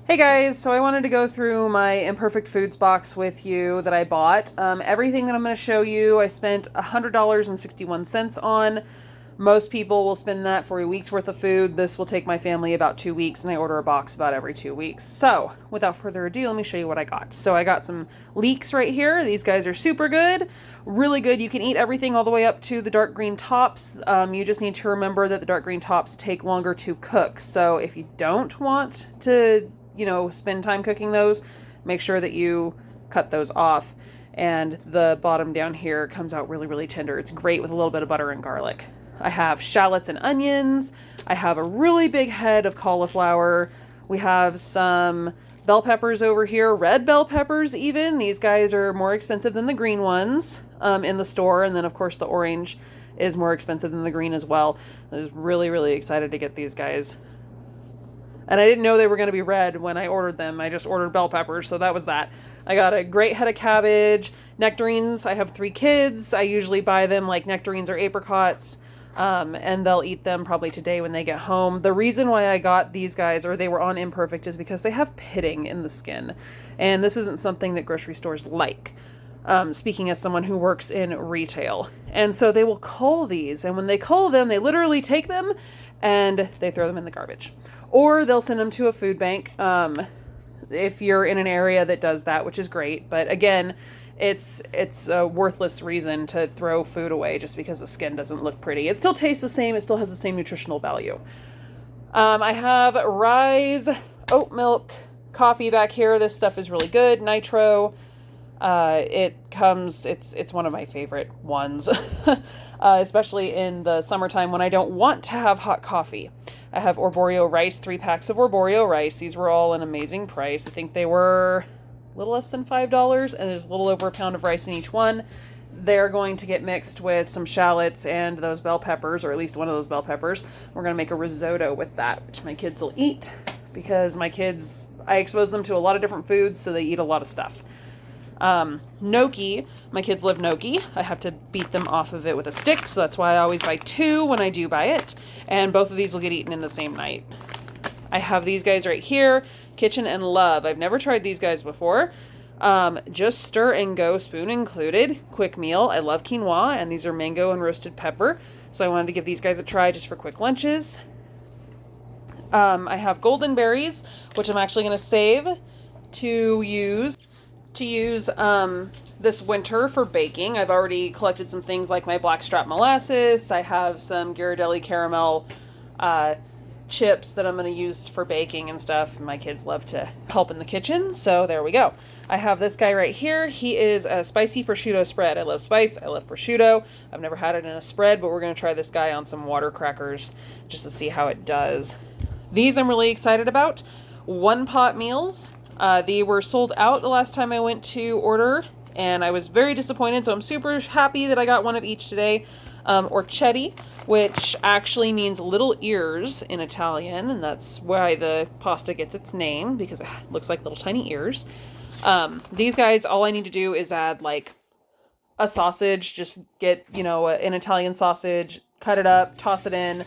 Hey guys, so I wanted to go through my Imperfect Foods box with you that I bought. Everything that I'm going to show you, I spent $100.61 on. Most people will spend that for a week's worth of food. This will take my family about 2 weeks, and I order a box about every 2 weeks. So, without further ado, let me show you what I got. So I got some leeks right here. These guys are super good, really good. You can eat everything all the way up to the dark green tops. You just need to remember that the dark green tops take longer to cook. So if you don't want to spend time cooking those, make sure that you cut those off. And the bottom down here comes out really, really tender. It's great with a little bit of butter and garlic. I have shallots and onions. I have a really big head of cauliflower. We have some bell peppers over here, red bell peppers even. These guys are more expensive than the green ones in the store. And then, of course, the orange is more expensive than the green as well. I was really, really excited to get these guys. And I didn't know they were going to be red when I ordered them. I just ordered bell peppers, so that was that. I got a great head of cabbage, nectarines. I have 3 kids. I usually buy them like nectarines or apricots, and they'll eat them probably today when they get home. The reason why I got these guys, or they were on Imperfect, is because they have pitting in the skin. And this isn't something that grocery stores like. Speaking as someone who works in retail. And so they will cull these, and when they cull them, they literally take them and they throw them in the garbage. Or they'll send them to a food bank if you're in an area that does that, which is great. But again, it's a worthless reason to throw food away just because the skin doesn't look pretty. It still tastes the same. It still has the same nutritional value. I have Rise oat milk coffee back here. This stuff is really good. Nitro. It's one of my favorite ones, especially in the summertime when I don't want to have hot coffee. I have Arborio rice, 3 packs of Arborio rice. These were all an amazing price. I think they were a little less than $5, and there's a little over a pound of rice in each one. They're going to get mixed with some shallots and those bell peppers, or at least one of those bell peppers. We're going to make a risotto with that, which my kids will eat, because I expose them to a lot of different foods, so they eat a lot of stuff. Gnocchi, my kids love gnocchi. I have to beat them off of it with a stick, so that's why I always buy 2 when I do buy it, and both of these will get eaten in the same night. I have these guys right here, Kitchen and Love. I've never tried these guys before. Just stir and go, spoon included. Quick meal. I love quinoa, and these are mango and roasted pepper, so I wanted to give these guys a try just for quick lunches. I have golden berries, which I'm actually going to save to use this winter for baking. I've already collected some things like my blackstrap molasses. I have some Ghirardelli caramel chips that I'm going to use for baking and stuff. My kids love to help in the kitchen, so there we go. I have this guy right here. He is a spicy prosciutto spread. I love spice. I love prosciutto. I've never had it in a spread, but we're going to try this guy on some water crackers just to see how it does. These I'm really excited about. One pot meals. They were sold out the last time I went to order, and I was very disappointed, so I'm super happy that I got one of each today. Orchetti, which actually means little ears in Italian, and that's why the pasta gets its name, because it looks like little tiny ears. These guys, all I need to do is add like a sausage, just get, an Italian sausage, cut it up, toss it in,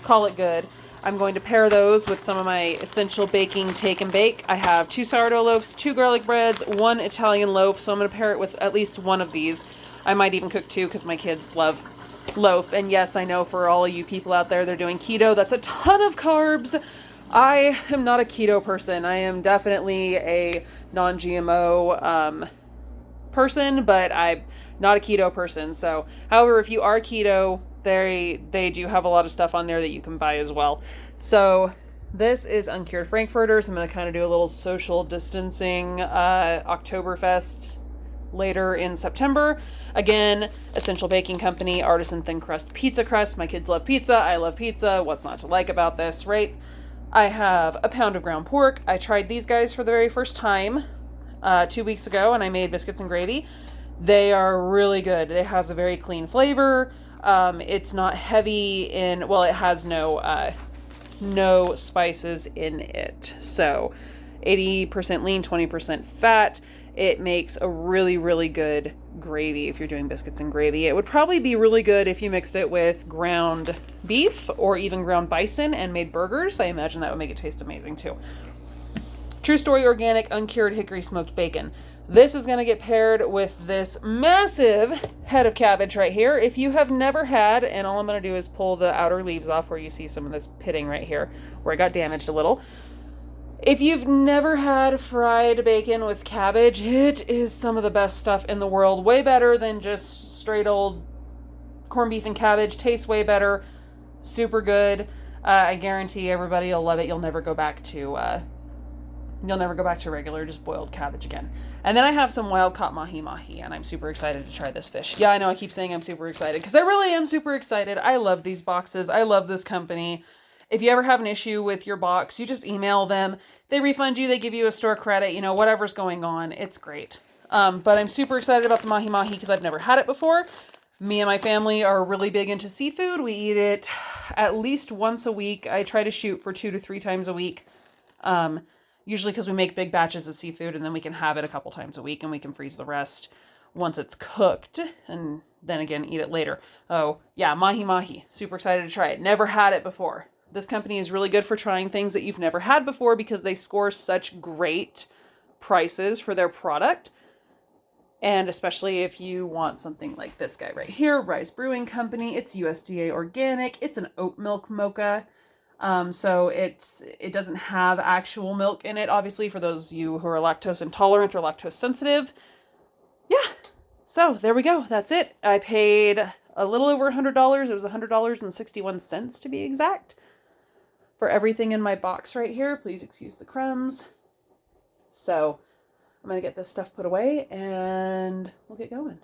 call it good. I'm going to pair those with some of my essential baking take and bake. I have 2 sourdough loaves, 2 garlic breads, 1 Italian loaf, so I'm going to pair it with at least one of these. I might even cook 2 because my kids love loaf. And yes, I know for all of you people out there, they're doing keto. That's a ton of carbs. I am not a keto person. I am definitely a non-GMO person, but I'm not a keto person. So, however, if you are keto, they do have a lot of stuff on there that you can buy as well. So this is uncured frankfurters. I'm going to kind of do a little social distancing Oktoberfest later in September. Again, Essential Baking Company, artisan thin crust pizza crust. My kids love pizza. I love pizza. What's not to like about this, right? I have a pound of ground pork. I tried these guys for the very first time 2 weeks ago, and I made biscuits and gravy. They are really good. It has a very clean flavor. It's not heavy it has no spices in it. So 80% lean, 20% fat. It makes a really, really good gravy if you're doing biscuits and gravy. It would probably be really good if you mixed it with ground beef or even ground bison and made burgers. I imagine that would make it taste amazing too. True Story Organic Uncured Hickory Smoked Bacon. This is going to get paired with this massive head of cabbage right here. If you have never had, and all I'm going to do is pull the outer leaves off where you see some of this pitting right here, where it got damaged a little. If you've never had fried bacon with cabbage, it is some of the best stuff in the world. Way better than just straight old corned beef and cabbage. Tastes way better. Super good. I guarantee everybody will love it. You'll never go back to regular just boiled cabbage again. And then I have some wild caught mahi-mahi, and I'm super excited to try this fish. Yeah, I know I keep saying I'm super excited, because I really am super excited. I love these boxes. I love this company. If you ever have an issue with your box, you just email them. They refund you. They give you a store credit, whatever's going on. It's great. But I'm super excited about the mahi-mahi because I've never had it before. Me and my family are really big into seafood. We eat it at least once a week. I try to shoot for 2 to 3 times a week. Usually because we make big batches of seafood, and then we can have it a couple times a week, and we can freeze the rest once it's cooked, and then again eat it later. Oh yeah, mahi-mahi. Super excited to try it. Never had it before. This company is really good for trying things that you've never had before because they score such great prices for their product. And especially if you want something like this guy right here, Rise Brewing Company. It's USDA organic. It's an oat milk mocha. So it doesn't have actual milk in it, obviously, for those of you who are lactose intolerant or lactose sensitive. Yeah. So there we go. That's it. I paid a little over $100. It was $100.61 to be exact for everything in my box right here. Please excuse the crumbs. So I'm going to get this stuff put away and we'll get going.